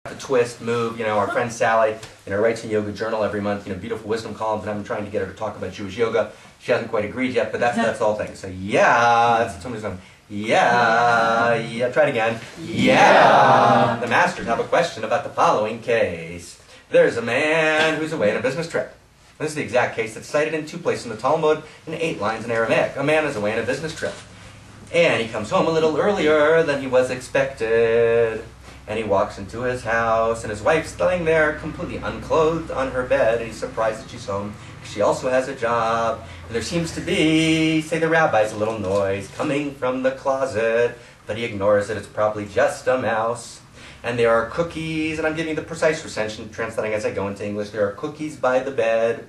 The twist, move, our friend Sally, writes a yoga journal every month, beautiful wisdom columns, and I'm trying to get her to talk about Jewish yoga. She hasn't quite agreed yet, but that's the whole thing. So yeah, that's somebody's going, yeah, try it again. Yeah. The masters have a question about the following case. There's a man who's away on a business trip. This is the exact case that's cited in 2 places in the Talmud and 8 lines in Aramaic. A man is away on a business trip. And he comes home a little earlier than he was expected. And he walks into his house, and his wife's lying there completely unclothed on her bed, and he's surprised that she's home. She also has a job, and there seems to be, say the rabbis, a little noise coming from the closet, but he ignores it. It's probably just a mouse. And there are cookies, and I'm giving you the precise translating as I go into English. There are cookies by the bed,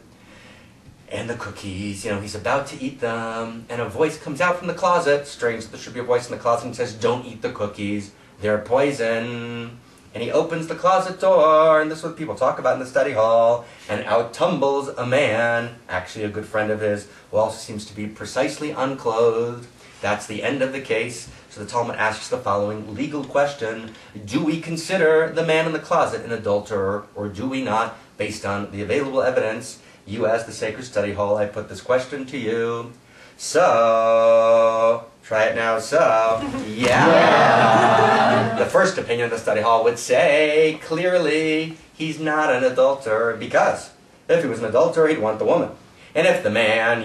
and the cookies, he's about to eat them, and a voice comes out from the closet. Strange, there should be a voice in the closet and says, "Don't eat the cookies. They're poison." And he opens the closet door, and this is what people talk about in the study hall, and out tumbles a man, actually a good friend of his, who also seems to be precisely unclothed. That's the end of the case. So the Talmud asks the following legal question: do we consider the man in the closet an adulterer, or do we not, based on the available evidence? You, as the Sacred Study Hall, I put this question to you. So, try it now, so, yeah. The first opinion of the study hall would say, clearly, he's not an adulterer, because if he was an adulterer, he'd want the woman. And if the man,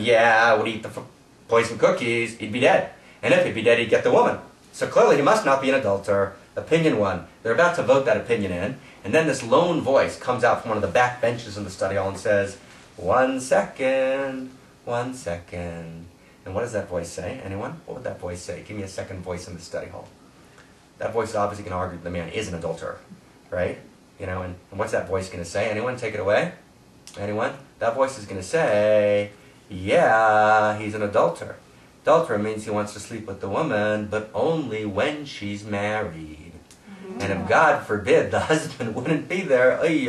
would eat the poison cookies, he'd be dead. And if he'd be dead, he'd get the woman. So clearly, he must not be an adulterer. Opinion 1. They're about to vote that opinion in, and then this lone voice comes out from one of the back benches in the study hall and says, 1 second, 1 second. And what does that voice say? Anyone? What would that voice say? Give me a second voice in the study hall. That voice is obviously going to argue that the man is an adulterer, right? And what's that voice going to say? Anyone? Take it away. Anyone? That voice is going to say, yeah, he's an adulterer. Adulterer means he wants to sleep with the woman, but only when she's married. And if, God forbid, the husband wouldn't be there, he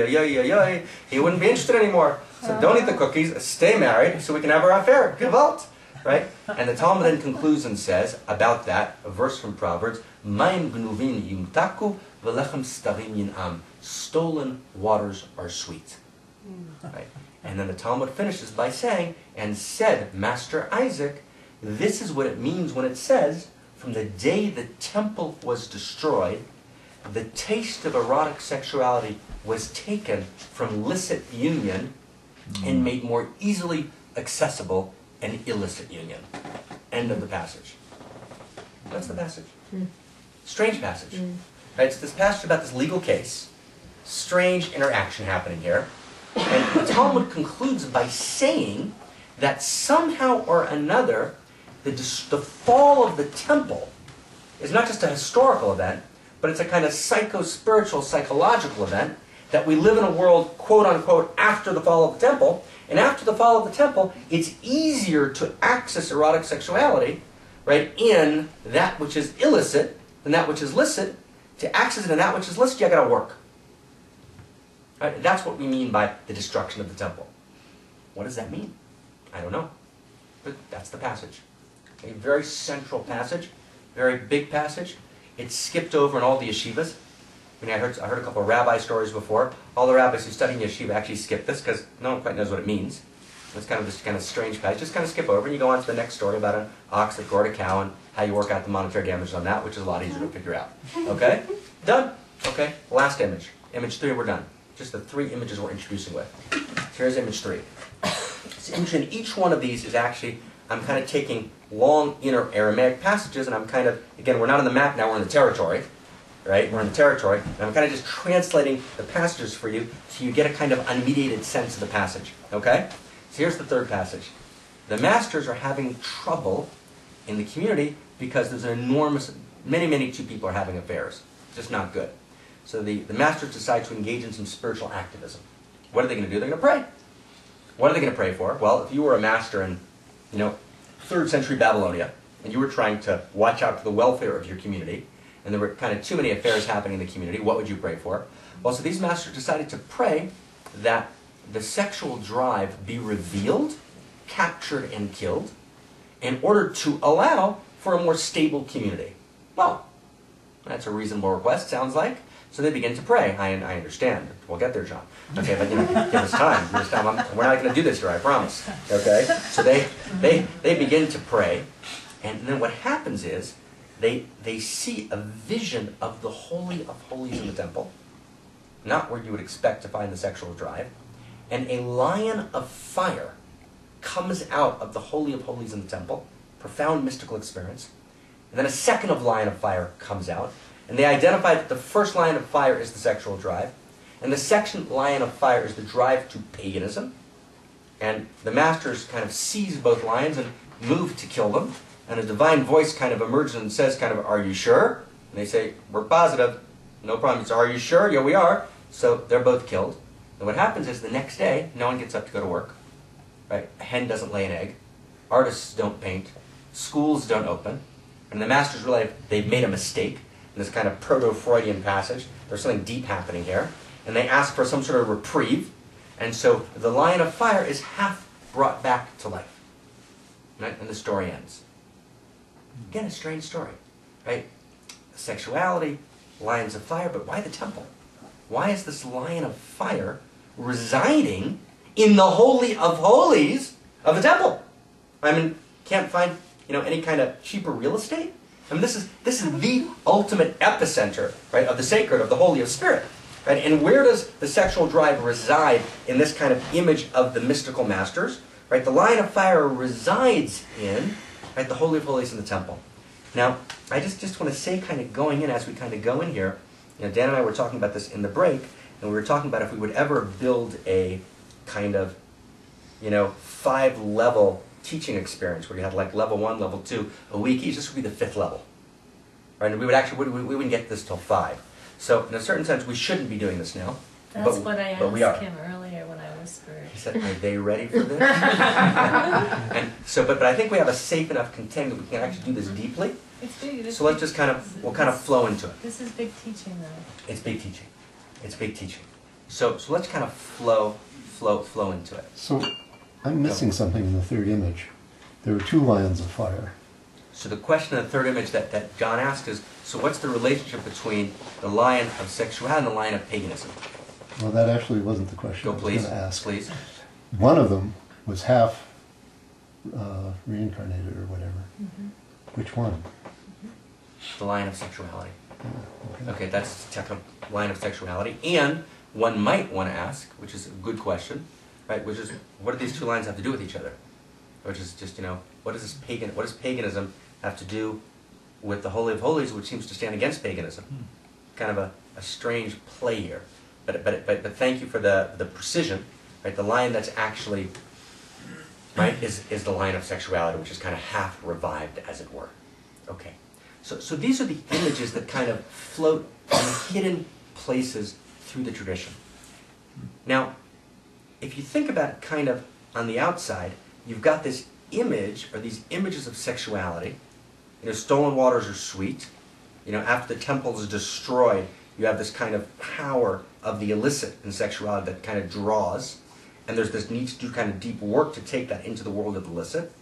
wouldn't be interested anymore. So don't eat the cookies, stay married, so we can have our affair. Gewalt. Right? And the Talmud then concludes and says about that, a verse from Proverbs, Mayim gnuvin yumtaku v'lechem starim yin'am. Stolen waters are sweet. Right? And then the Talmud finishes by saying, and said Master Isaac, this is what it means when it says, from the day the temple was destroyed, the taste of erotic sexuality was taken from licit union and made more easily accessible an illicit union. End of the passage. What's the passage? Strange passage. Right, it's this passage about this legal case. Strange interaction happening here. And the Talmud concludes by saying that somehow or another, the fall of the temple is not just a historical event, but it's a kind of psycho-spiritual, psychological event, that we live in a world, quote-unquote, after the fall of the temple. And after the fall of the temple, it's easier to access erotic sexuality, right, in that which is illicit than that which is licit. To access it in that which is licit, you got to work. Right? That's what we mean by the destruction of the temple. What does that mean? I don't know. But that's the passage. A very central passage, very big passage. It's skipped over in all the yeshivas. I heard a couple of rabbi stories before. All the rabbis who study in yeshiva actually skip this because no one quite knows what it means. It's kind of this kind of strange passage. Just kind of skip over and you go on to the next story about an ox that gored a cow and how you work out the monetary damage on that, which is a lot easier to figure out. Okay? Done? Okay. Last image. Image 3, we're done. Just the 3 images we're introducing with. So here's image 3. This image in each one of these is actually, I'm kind of taking long inner Aramaic passages and I'm kind of, again, we're not on the map now, we're in the territory. Right? We're in the territory, and I'm kind of just translating the passages for you so you get a kind of unmediated sense of the passage. Okay? So here's the 3rd passage. The masters are having trouble in the community because there's an enormous, many two people are having affairs. It's just not good. So the masters decide to engage in some spiritual activism. What are they going to do? They're going to pray. What are they going to pray for? Well, if you were a master in, 3rd century Babylonia, and you were trying to watch out for the welfare of your community, and there were kind of too many affairs happening in the community, what would you pray for? Well, so these masters decided to pray that the sexual drive be revealed, captured, and killed in order to allow for a more stable community. Well, that's a reasonable request, sounds like. So they begin to pray. I understand. We'll get there, John. Okay, but give us time. Give us time. We're not going to do this here, I promise. Okay? So they begin to pray, and then what happens is they see a vision of the Holy of Holies in the temple, not where you would expect to find the sexual drive, and a lion of fire comes out of the Holy of Holies in the temple, profound mystical experience, and then a second lion of fire comes out, and they identify that the first lion of fire is the sexual drive, and the second lion of fire is the drive to paganism, and the masters kind of seize both lions and move to kill them, and a divine voice kind of emerges and says kind of, "Are you sure?" And they say, "We're positive. No problem." It's, "Are you sure?" "Yeah, we are." So they're both killed. And what happens is the next day, no one gets up to go to work. Right? A hen doesn't lay an egg. Artists don't paint. Schools don't open. And the masters realize they've made a mistake in this kind of proto-Freudian passage. There's something deep happening here. And they ask for some sort of reprieve. And so the lion of fire is half brought back to life. Right? And the story ends. Again, a strange story. Right? Sexuality, lions of fire, but why the temple? Why is this lion of fire residing in the Holy of Holies of the temple? I mean, can't find any kind of cheaper real estate. I mean, this is the ultimate epicenter, right, of the sacred, of the Holy of Spirit, right? And where does the sexual drive reside in this kind of image of the mystical masters, right? The lion of fire resides in, right, the Holy of Holies in the temple. Now, I just want to say, kind of going in as we kind of go in here, Dan and I were talking about this in the break, and we were talking about if we would ever build a kind of, 5-level teaching experience where you had like level 1, level 2 a week each. This would be the 5th level, right? And we wouldn't get this till 5. So in a certain sense, we shouldn't be doing this now. That's what I asked him earlier when I whispered. He said, "Are they ready for this?" And so, but I think we have a safe enough container that we can actually do this deeply. It's big. So let's just we'll kind of flow into it. This is big teaching, though. It's big teaching. It's big teaching. So let's kind of flow into it. So I'm missing something in the third image. There were 2 lions of fire. So the question in the third image that John asked is, so what's the relationship between the lion of sexuality and the lion of paganism? Well, that actually wasn't the question I was going to ask. Please. One of them was half reincarnated or whatever. Mm-hmm. Which one? The lion of sexuality. Oh, Okay, that's the technical line of sexuality. And one might want to ask, which is a good question, right? Which is, what do these 2 lines have to do with each other? Which is just, what does paganism have to do with the Holy of Holies, which seems to stand against paganism? Kind of a strange play here. But thank you for the precision, right? The line that's actually, right, is the line of sexuality, which is kind of half revived, as it were. Okay. So these are the images that kind of float in hidden places through the tradition. Now, if you think about it kind of on the outside, you've got this image, or these images of sexuality. Stolen waters are sweet. After the temple is destroyed, you have this kind of power of the illicit in sexuality that kind of draws. And there's this need to do kind of deep work to take that into the world of illicit.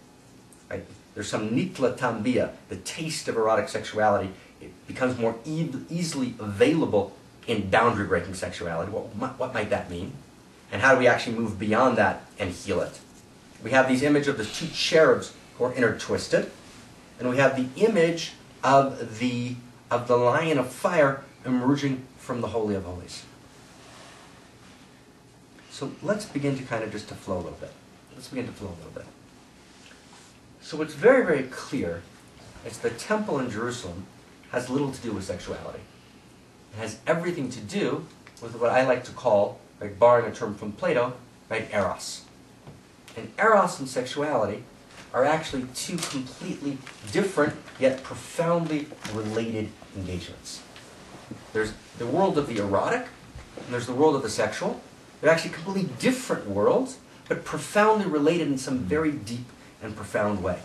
Right? There's some nitla tambia, the taste of erotic sexuality. It becomes more easily available in boundary-breaking sexuality. What might that mean? And how do we actually move beyond that and heal it? We have these images of the 2 cherubs who are intertwisted. And we have the image of the lion of fire emerging from the Holy of Holies. So let's begin to kind of just to flow a little bit. So what's very, very clear is the temple in Jerusalem has little to do with sexuality. It has everything to do with what I like to call, right, borrowing a term from Plato, right, eros. And eros and sexuality are actually 2 completely different yet profoundly related engagements. There's the world of the erotic, and there's the world of the sexual. They're actually completely different worlds, but profoundly related in some very deep and profound way.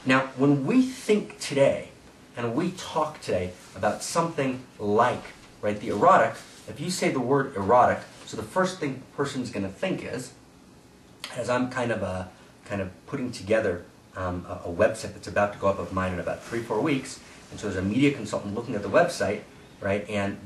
Now, when we think today, and we talk today about something like, right, the erotic, if you say the word erotic, so the first thing a person's going to think is, as I'm kind of putting together a website that's about to go up of mine in about 3-4 weeks, and so there's a media consultant looking at the website, right? And